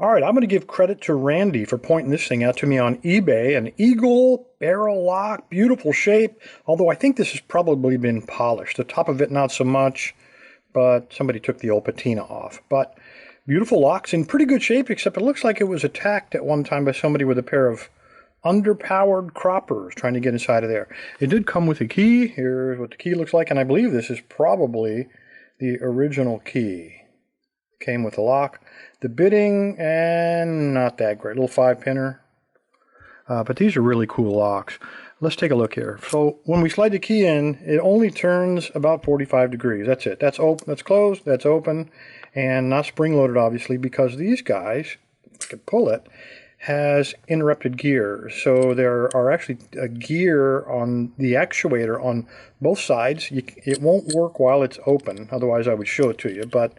All right, I'm going to give credit to Randy for pointing this thing out to me on eBay. An eagle barrel lock, beautiful shape, although I think this has probably been polished. The top of it, not so much, but somebody took the old patina off. But beautiful locks in pretty good shape, except it looks like it was attacked at one time by somebody with a pair of underpowered croppers trying to get inside of there. It did come with a key. Here's what the key looks like, and I believe this is probably the original key. Came with a lock. The bitting, and not that great. Little 5-pinner. But these are really cool locks. Let's take a look here. So when we slide the key in, it only turns about 45 degrees. That's it. That's open. That's closed. That's open. And not spring-loaded, obviously, because these guys, if I can pull it, has interrupted gears. So there are actually a gear on the actuator on both sides. It won't work while it's open. Otherwise, I would show it to you. But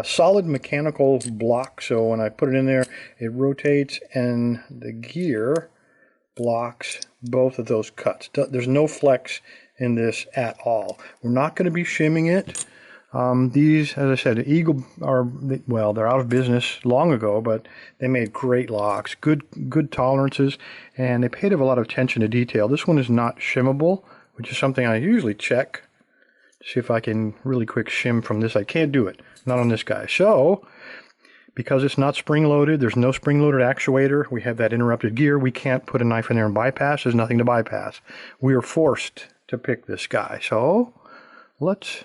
solid mechanical block, so when I put it in there, it rotates and the gear blocks both of those cuts. There's no flex in this at all. We're not going to be shimming it. These, as I said, Eagle are, well, they're out of business long ago, but they made great locks, good tolerances, and they paid a lot of attention to detail. This one is not shimmable, which is something I usually check. See if I can really quick shim from this. I can't do it, not on this guy. So, because it's not spring-loaded, there's no spring-loaded actuator, we have that interrupted gear, we can't put a knife in there and bypass. There's nothing to bypass. We are forced to pick this guy. So, let's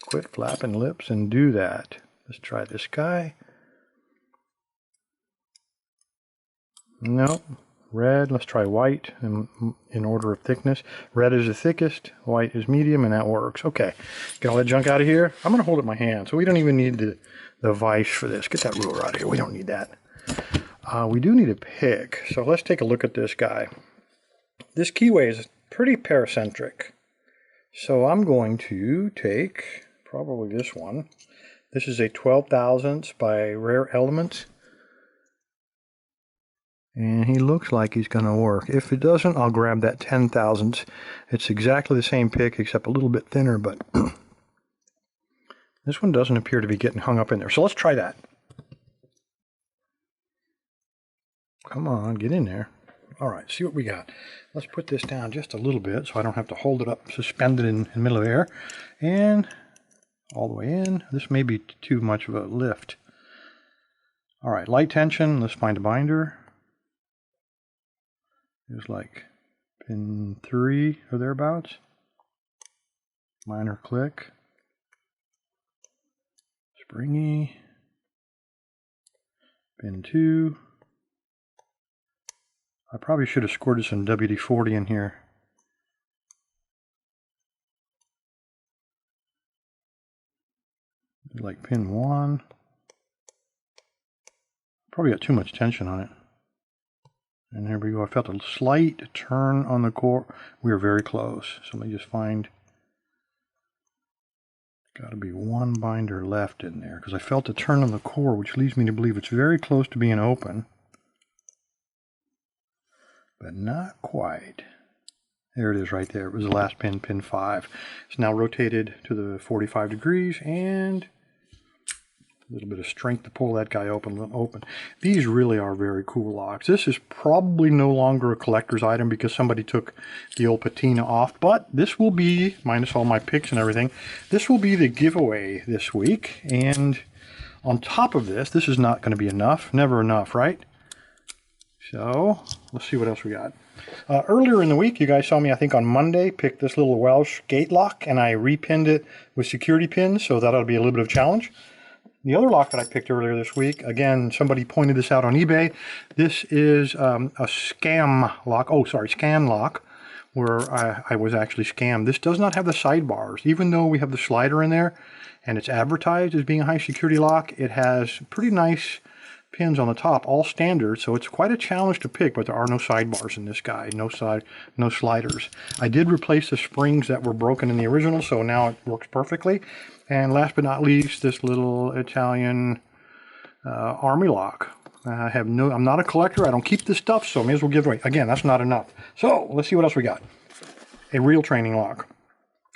quit flapping lips and do that. Let's try this guy. Nope. Red, let's try white in order of thickness. Red is the thickest, white is medium, and that works. Okay, get all that junk out of here. I'm going to hold it in my hand, so we don't even need the vise for this. Get that ruler out of here. We don't need that. We do need a pick, so let's take a look at this guy. This keyway is pretty paracentric, so I'm going to take probably this one. This is a 12 thousandths by Rare Elements. And he looks like he's going to work. If it doesn't, I'll grab that 10 thousandths. It's exactly the same pick, except a little bit thinner, but this one doesn't appear to be getting hung up in there. So let's try that. Come on, get in there. All right, see what we got. Let's put this down just a little bit so I don't have to hold it up suspended in the middle of the air. And all the way in. This may be too much of a lift. All right, light tension. Let's find a binder. There's like pin 3 or thereabouts. Minor click. Springy. Pin 2. I probably should have squirted some WD-40 in here. Like pin 1. Probably got too much tension on it. And there we go. I felt a slight turn on the core. We are very close. So let me just find. Got to be one binder left in there because I felt a turn on the core, which leads me to believe it's very close to being open. But not quite. There it is right there. It was the last pin, pin 5. It's now rotated to the 45 degrees and a little bit of strength to pull that guy open. These really are very cool locks. This is probably no longer a collector's item because somebody took the old patina off, but this will be, minus all my picks and everything, this will be the giveaway this week. And on top of this, this is not going to be enough. Never enough, right? So, let's see what else we got. Earlier in the week, you guys saw me, I think on Monday, pick this little Welsh gate lock, and I repinned it with security pins, so that ought to be a little bit of a challenge. The other lock that I picked earlier this week, again, somebody pointed this out on eBay. This is a scam lock. Oh, sorry, scan lock, where I was actually scammed. This does not have the sidebars. Even though we have the slider in there, and it's advertised as being a high security lock, it has pretty nice pins on the top, all standard, so it's quite a challenge to pick, but there are no sidebars in this guy, no sliders. I did replace the springs that were broken in the original, so now it works perfectly. And last but not least, this little Italian army lock. I'm not a collector, I don't keep this stuff, so I may as well give it away. Again, that's not enough. So, let's see what else we got. A real training lock.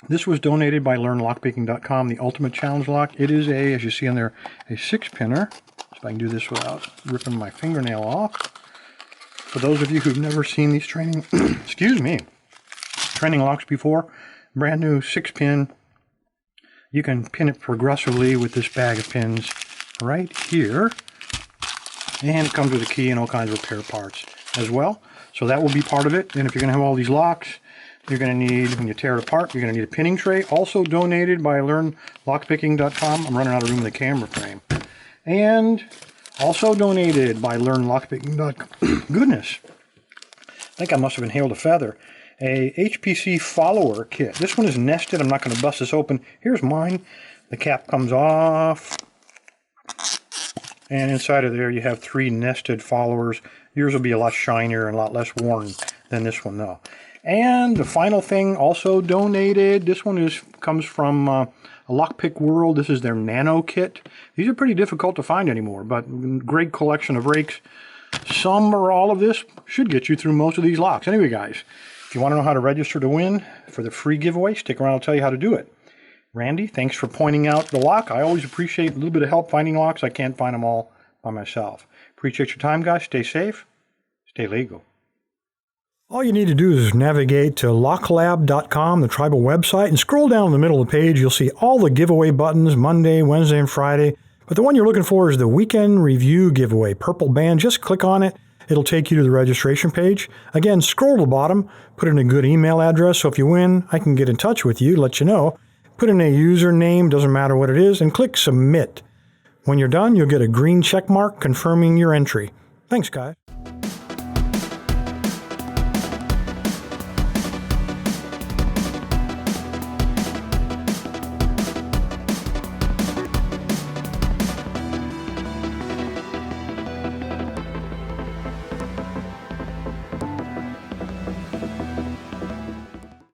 This was donated by LearnLockPicking.com, the Ultimate Challenge Lock. It is as you see on there, a 6-pinner. Let's If I can do this without ripping my fingernail off. For those of you who've never seen these training, excuse me, training locks before, brand new 6-pin. You can pin it progressively with this bag of pins right here. And it comes with a key and all kinds of repair parts as well. So that will be part of it. And if you're going to have all these locks, you're going to need, when you tear it apart, you're going to need a pinning tray. Also donated by LearnLockpicking.com. I'm running out of room in the camera frame. And also donated by LearnLockpicking.com. Goodness. I think I must have inhaled a feather. A Hpc Follower Kit. This one is nested. I'm not going to bust this open. Here's mine. The cap comes off. And inside of there you have 3 nested followers. Yours will be a lot shinier and a lot less worn than this one though. And the final thing also donated. This one comes from Lockpick World. This is their Nano Kit. These are pretty difficult to find anymore, but great collection of rakes. Some or all of this should get you through most of these locks. Anyway guys, if you want to know how to register to win for the free giveaway, stick around, I'll tell you how to do it. Randy, thanks for pointing out the lock. I always appreciate a little bit of help finding locks. I can't find them all by myself. Appreciate your time, guys. Stay safe. Stay legal. All you need to do is navigate to locklab.com, the tribal website, and scroll down in the middle of the page. You'll see all the giveaway buttons, Monday, Wednesday, and Friday. But the one you're looking for is the Weekend Review giveaway, purple band. Just click on it. It'll take you to the registration page. Again, scroll to the bottom, put in a good email address, so if you win, I can get in touch with you, let you know. Put in a username, doesn't matter what it is, and click Submit. When you're done, you'll get a green check mark confirming your entry. Thanks, guys.